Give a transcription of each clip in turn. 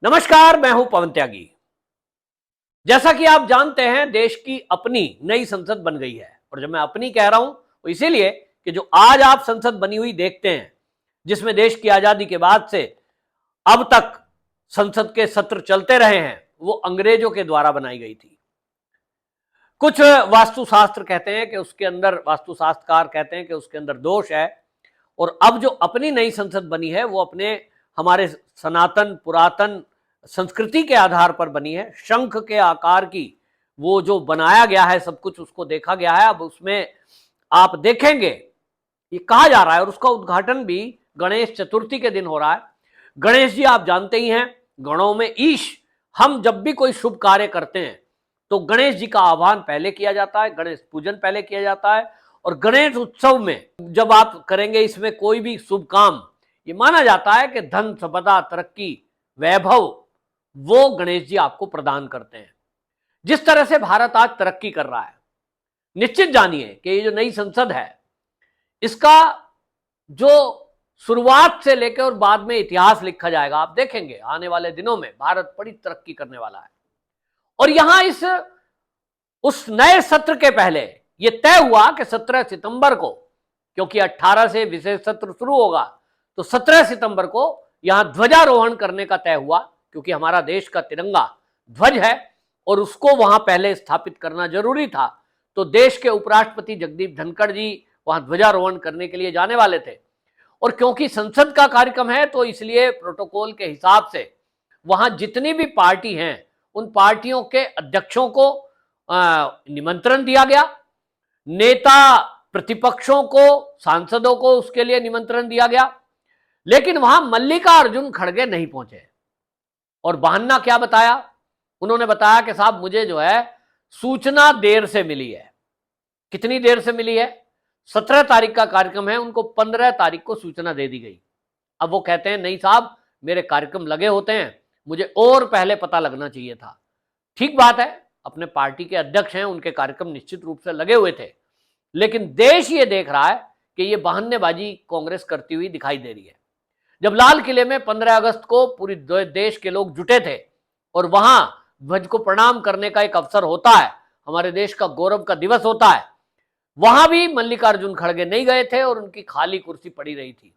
नमस्कार, मैं हूं पवन त्यागी। जैसा कि आप जानते हैं, देश की अपनी नई संसद बन गई है। और जब मैं अपनी कह रहा हूं तो इसीलिए कि जो आज आप संसद बनी हुई देखते हैं, जिसमें देश की आजादी के बाद से अब तक संसद के सत्र चलते रहे हैं, वो अंग्रेजों के द्वारा बनाई गई थी। कुछ वास्तुशास्त्र कहते हैं कि उसके अंदर, वास्तुशास्त्रकार कहते हैं कि उसके अंदर दोष है। और अब जो अपनी नई संसद बनी है वो अपने हमारे सनातन पुरातन संस्कृति के आधार पर बनी है। शंख के आकार की वो जो बनाया गया है, सब कुछ उसको देखा गया है। अब उसमें आप देखेंगे, ये कहा जा रहा है और उसका उद्घाटन भी गणेश चतुर्थी के दिन हो रहा है। गणेश जी आप जानते ही हैं, गणों में ईश। हम जब भी कोई शुभ कार्य करते हैं तो गणेश जी का आह्वान पहले किया जाता है, गणेश पूजन पहले किया जाता है। और गणेश उत्सव में जब आप करेंगे इसमें कोई भी शुभ काम, ये माना जाता है कि धन संपदा तरक्की वैभव वो गणेश जी आपको प्रदान करते हैं। जिस तरह से भारत आज तरक्की कर रहा है, निश्चित जानिए कि ये जो नई संसद है, इसका जो शुरुआत से लेकर और बाद में इतिहास लिखा जाएगा। आप देखेंगे आने वाले दिनों में भारत बड़ी तरक्की करने वाला है। और यहां उस नए सत्र के पहले यह तय हुआ कि 17 सितंबर को, क्योंकि 18 से विशेष सत्र शुरू होगा, तो 17 सितंबर को यहां ध्वजारोहण करने का तय हुआ। क्योंकि हमारा देश का तिरंगा ध्वज है और उसको वहां पहले स्थापित करना जरूरी था। तो देश के उपराष्ट्रपति जगदीप धनखड़ जी वहां ध्वजारोहण करने के लिए जाने वाले थे। और क्योंकि संसद का कार्यक्रम है तो इसलिए प्रोटोकॉल के हिसाब से वहां जितनी भी पार्टी हैं उन पार्टियों के अध्यक्षों को निमंत्रण दिया गया। नेता प्रतिपक्षों को, सांसदों को उसके लिए निमंत्रण दिया गया। लेकिन वहां मल्लिकार्जुन खड़गे नहीं पहुंचे। और बहाना क्या बताया? उन्होंने बताया कि साहब मुझे जो है सूचना देर से मिली है। कितनी देर से मिली है? 17 तारीख का कार्यक्रम है, उनको 15 तारीख को सूचना दे दी गई। अब वो कहते हैं नहीं साहब, मेरे कार्यक्रम लगे होते हैं, मुझे और पहले पता लगना चाहिए था। ठीक बात है, अपने पार्टी के अध्यक्ष हैं, उनके कार्यक्रम निश्चित रूप से लगे हुए थे। लेकिन देश ये देख रहा है कि ये बहानेबाजी कांग्रेस करती हुई दिखाई दे रही है। जब लाल किले में 15 अगस्त को पूरी देश के लोग जुटे थे और वहां ध्वज को प्रणाम करने का एक अवसर होता है, हमारे देश का गौरव का दिवस होता है, वहां भी मल्लिकार्जुन खड़गे नहीं गए थे और उनकी खाली कुर्सी पड़ी रही थी।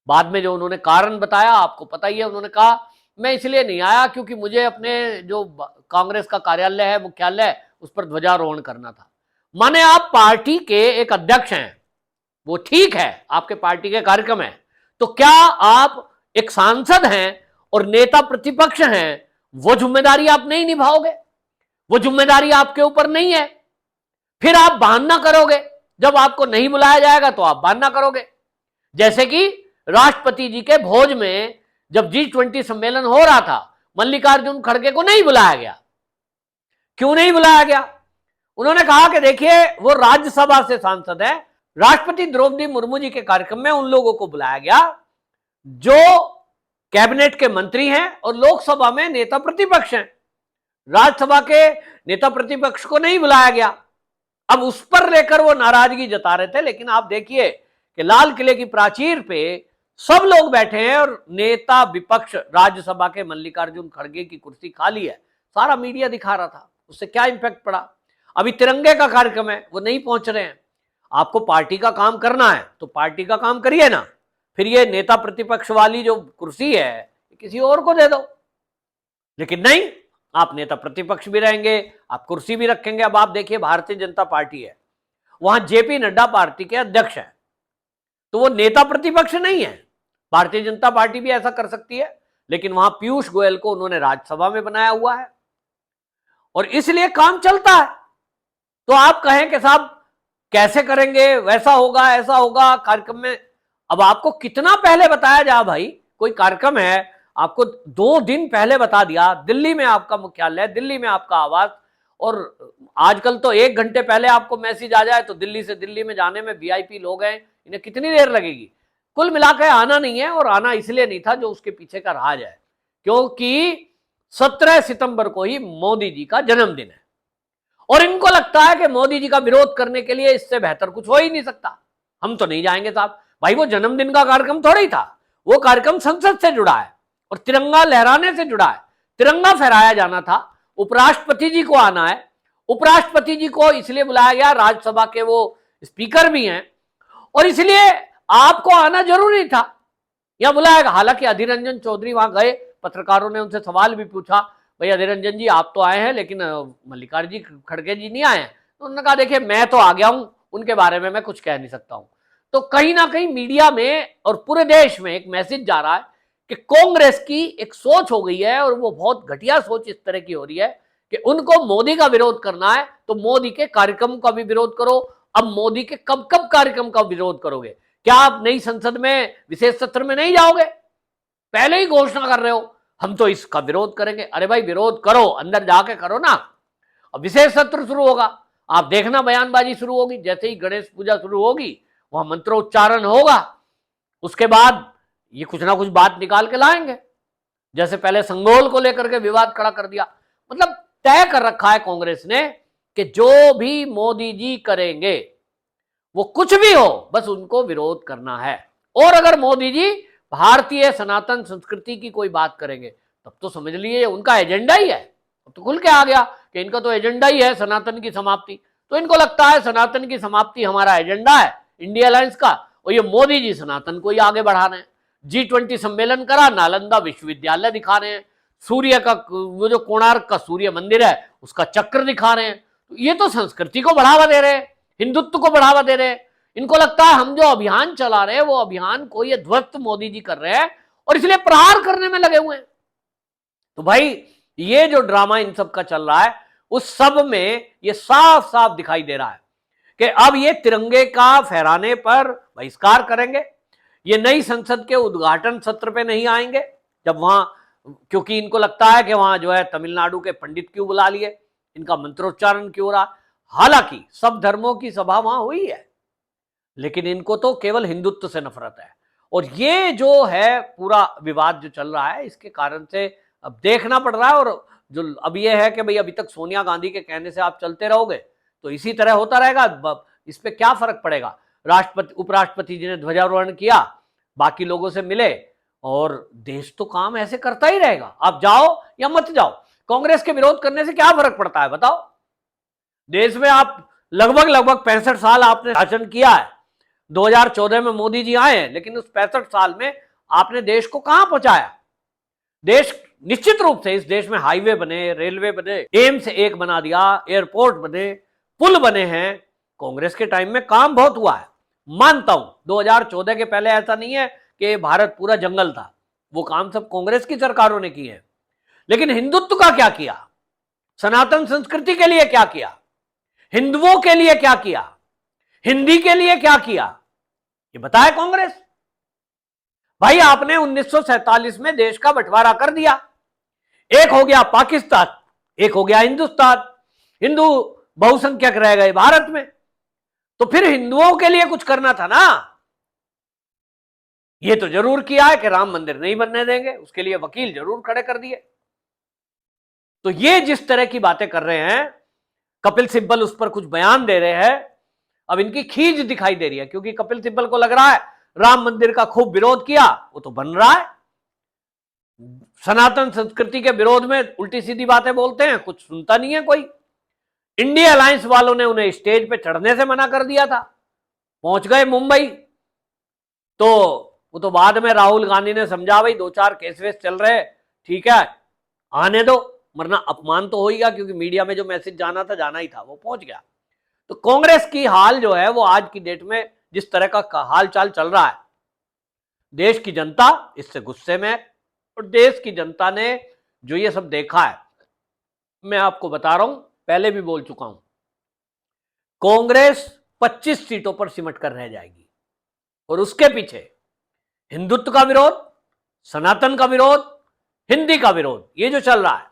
बाद में जो उन्होंने कारण बताया आपको पता ही है। उन्होंने कहा मैं इसलिए नहीं आया क्योंकि मुझे अपने जो कांग्रेस का कार्यालय है, मुख्यालय, उस पर ध्वजारोहण करना था। माने आप पार्टी के एक अध्यक्ष हैं, वो ठीक है, आपके पार्टी के कार्यक्रम है, तो क्या आप एक सांसद हैं और नेता प्रतिपक्ष हैं, वो जिम्मेदारी आप नहीं निभाओगे? वो जिम्मेदारी आपके ऊपर नहीं है? फिर आप बहाना करोगे, जब आपको नहीं बुलाया जाएगा तो आप बहाना करोगे। जैसे कि राष्ट्रपति जी के भोज में जब G20 सम्मेलन हो रहा था, मल्लिकार्जुन खड़गे को नहीं बुलाया गया। क्यों नहीं बुलाया गया? उन्होंने कहा कि देखिए वो राज्यसभा से सांसद है, राष्ट्रपति द्रौपदी मुर्मू जी के कार्यक्रम में उन लोगों को बुलाया गया जो कैबिनेट के मंत्री हैं और लोकसभा में नेता प्रतिपक्ष हैं। राज्यसभा के नेता प्रतिपक्ष को नहीं बुलाया गया। अब उस पर लेकर वो नाराजगी जता रहे थे। लेकिन आप देखिए कि लाल किले की प्राचीर पे सब लोग बैठे हैं और नेता विपक्ष राज्यसभा के मल्लिकार्जुन खड़गे की कुर्सी खाली है। सारा मीडिया दिखा रहा था, उससे क्या इंपैक्ट पड़ा? अभी तिरंगे का कार्यक्रम है, वो नहीं पहुंच रहे हैं। आपको पार्टी का काम करना है तो पार्टी का काम करिए ना, फिर ये नेता प्रतिपक्ष वाली जो कुर्सी है किसी और को दे दो। लेकिन नहीं, आप नेता प्रतिपक्ष भी रहेंगे, आप कुर्सी भी रखेंगे। अब आप देखिए भारतीय जनता पार्टी है, वहां जेपी नड्डा पार्टी के अध्यक्ष हैं, तो वो नेता प्रतिपक्ष नहीं है। भारतीय जनता पार्टी भी ऐसा कर सकती है, लेकिन वहां पीयूष गोयल को उन्होंने राज्यसभा में बनाया हुआ है और इसलिए काम चलता है। तो आप कहें कि साहब कैसे करेंगे, वैसा होगा, ऐसा होगा कार्यक्रम में। अब आपको कितना पहले बताया जा भाई? कोई कार्यक्रम है, आपको 2 दिन पहले बता दिया, दिल्ली में आपका मुख्यालय, दिल्ली में आपका आवास, और आजकल तो 1 घंटे पहले आपको मैसेज आ जाए तो दिल्ली से दिल्ली में जाने में वीआईपी लोग हैं, इन्हें कितनी देर लगेगी? कुल मिलाकर आना नहीं है, और आना इसलिए नहीं था जो उसके पीछे का राज है, क्योंकि 17 सितंबर को ही मोदी जी का जन्मदिन है और इनको लगता है कि मोदी जी का विरोध करने के लिए इससे बेहतर कुछ हो ही नहीं सकता। हम तो नहीं जाएंगे साहब। भाई वो जन्मदिन का कार्यक्रम थोड़ा ही था, वो कार्यक्रम संसद से जुड़ा है और तिरंगा लहराने से जुड़ा है। तिरंगा फहराया जाना था, उपराष्ट्रपति जी को आना है। उपराष्ट्रपति जी को इसलिए बुलाया गया, राज्यसभा के वो स्पीकर भी हैं और इसलिए आपको आना जरूरी था, या बुलाया गया। हालांकि अधीर रंजन चौधरी वहां गए, पत्रकारों ने उनसे सवाल भी पूछा, भाई अधीर रंजन जी आप तो आए हैं लेकिन मल्लिकार्जुन खड़गे जी नहीं आए हैं। तो उन्होंने कहा देखिए मैं तो आ गया हूं, उनके बारे में मैं कुछ कह नहीं सकता हूं। तो कहीं ना कहीं मीडिया में और पूरे देश में एक मैसेज जा रहा है कि कांग्रेस की एक सोच हो गई है, और वो बहुत घटिया सोच इस तरह की हो रही है कि उनको मोदी का विरोध करना है तो मोदी के कार्यक्रम का भी विरोध करो। अब मोदी के कब कब कार्यक्रम का विरोध करोगे? क्या आप नई संसद में विशेष सत्र में नहीं जाओगे? पहले ही घोषणा कर रहे हो हम तो इसका विरोध करेंगे। अरे भाई विरोध करो, अंदर जाके करो ना। अब विशेष सत्र शुरू होगा, आप देखना बयानबाजी शुरू होगी। जैसे ही गणेश पूजा शुरू होगी वहां मंत्रोच्चारण होगा, उसके बाद ये कुछ ना कुछ बात निकाल के लाएंगे। जैसे पहले संगोल को लेकर के विवाद खड़ा कर दिया। मतलब तय कर रखा है कांग्रेस ने कि जो भी मोदी जी करेंगे, वो कुछ भी हो, बस उनको विरोध करना है। और अगर मोदी जी भारतीय सनातन संस्कृति की कोई बात करेंगे तब तो समझ लिए उनका एजेंडा ही है। अब तो खुल के आ गया कि इनका तो एजेंडा ही है सनातन की समाप्ति। तो इनको लगता है सनातन की समाप्ति हमारा एजेंडा है इंडिया अलायंस का, और ये मोदी जी सनातन को ही आगे बढ़ा रहे हैं। G20 सम्मेलन करा, नालंदा विश्वविद्यालय दिखा रहे हैं, सूर्य का वो जो कोणार्क का सूर्य मंदिर है उसका चक्र दिखा रहे हैं। तो ये तो संस्कृति को बढ़ावा दे रहे हैं, हिंदुत्व को बढ़ावा दे रहे हैं। इनको लगता है हम जो अभियान चला रहे हैं वो अभियान को ये ध्वस्त मोदी जी कर रहे हैं और इसलिए प्रहार करने में लगे हुए हैं। तो भाई ये जो ड्रामा इन सब का चल रहा है, उस सब में ये साफ साफ दिखाई दे रहा है कि अब ये तिरंगे का फहराने पर बहिष्कार करेंगे। ये नई संसद के उद्घाटन सत्र पे नहीं आएंगे जब वहां, क्योंकि इनको लगता है कि वहां जो है तमिलनाडु के पंडित क्यों बुला लिए, इनका मंत्रोच्चारण क्यों हो रहा। हालांकि सब धर्मों की सभा वहां हुई है, लेकिन इनको तो केवल हिंदुत्व से नफरत है। और ये जो है पूरा विवाद जो चल रहा है, इसके कारण से अब देखना पड़ रहा है। और जो अब ये है कि भाई अभी तक सोनिया गांधी के कहने से आप चलते रहोगे तो इसी तरह होता रहेगा, इस पे क्या फर्क पड़ेगा। राष्ट्रपति उपराष्ट्रपति जी ने ध्वजारोहण किया, बाकी लोगों से मिले, और देश तो काम ऐसे करता ही रहेगा। आप जाओ या मत जाओ, कांग्रेस के विरोध करने से क्या फर्क पड़ता है बताओ। देश में आप लगभग 65 साल आपने शासन किया है। 2014 में मोदी जी आए हैं, लेकिन उस 65 साल में आपने देश को कहां पहुंचाया। देश निश्चित रूप से, इस देश में हाईवे बने, रेलवे बने, एम्स एक बना दिया, एयरपोर्ट बने, पुल बने हैं। कांग्रेस के टाइम में काम बहुत हुआ है, मानता हूं। 2014 के पहले ऐसा नहीं है कि भारत पूरा जंगल था, वो काम सब कांग्रेस की सरकारों ने किए हैं। लेकिन हिंदुत्व का क्या किया, सनातन संस्कृति के लिए क्या किया, हिंदुओं के लिए क्या किया, हिंदी के लिए क्या किया, ये बताया कांग्रेस। भाई आपने 1947 में देश का बंटवारा कर दिया, एक हो गया पाकिस्तान, एक हो गया हिंदुस्तान, हिंदू बहुसंख्यक रह गए भारत में। तो फिर हिंदुओं के लिए कुछ करना था ना। ये तो जरूर किया है कि राम मंदिर नहीं बनने देंगे, उसके लिए वकील जरूर खड़े कर दिए। तो ये जिस तरह की बातें कर रहे हैं, कपिल सिब्बल उस पर कुछ बयान दे रहे हैं, अब इनकी खींच दिखाई दे रही है, क्योंकि कपिल सिब्बल को लग रहा है राम मंदिर का खूब विरोध किया, वो तो बन रहा है। सनातन संस्कृति के विरोध में उल्टी सीधी बातें बोलते हैं, कुछ सुनता नहीं है कोई। इंडिया अलायंस वालों ने उन्हें स्टेज पे चढ़ने से मना कर दिया था, पहुंच गए मुंबई। तो वो तो बाद में राहुल गांधी ने समझा, भाई 2-4 केस वेस चल रहे, ठीक है आने दो, वरना अपमान तो हो ही गया, क्योंकि मीडिया में जो मैसेज जाना था जाना ही था, वो पहुंच गया। तो कांग्रेस की हाल जो है वो आज की डेट में जिस तरह का हाल चाल चल रहा है, देश की जनता इससे गुस्से में है। और देश की जनता ने जो ये सब देखा है, मैं आपको बता रहा हूं, पहले भी बोल चुका हूं, कांग्रेस 25 सीटों पर सिमट कर रह जाएगी। और उसके पीछे हिंदुत्व का विरोध, सनातन का विरोध, हिंदी का विरोध, ये जो चल रहा है,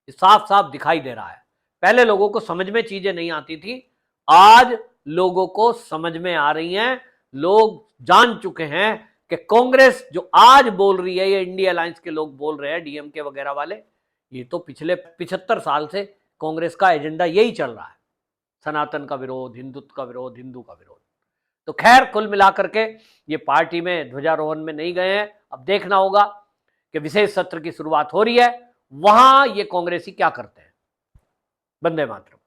ये साफ साफ दिखाई दे रहा है। पहले लोगों को समझ में चीजें नहीं आती थी, आज लोगों को समझ में आ रही हैं। लोग जान चुके हैं कि कांग्रेस जो आज बोल रही है, ये इंडिया अलायंस के लोग बोल रहे हैं, डीएमके वगैरह वाले, ये तो पिछले 75 साल से कांग्रेस का एजेंडा यही चल रहा है, सनातन का विरोध, हिंदुत्व का विरोध, हिंदू का विरोध। तो खैर कुल मिलाकर के ये पार्टी में ध्वजारोहण में नहीं गए हैं। अब देखना होगा कि विशेष सत्र की शुरुआत हो रही है, वहां ये कांग्रेसी क्या करते हैं। वंदे मातरम।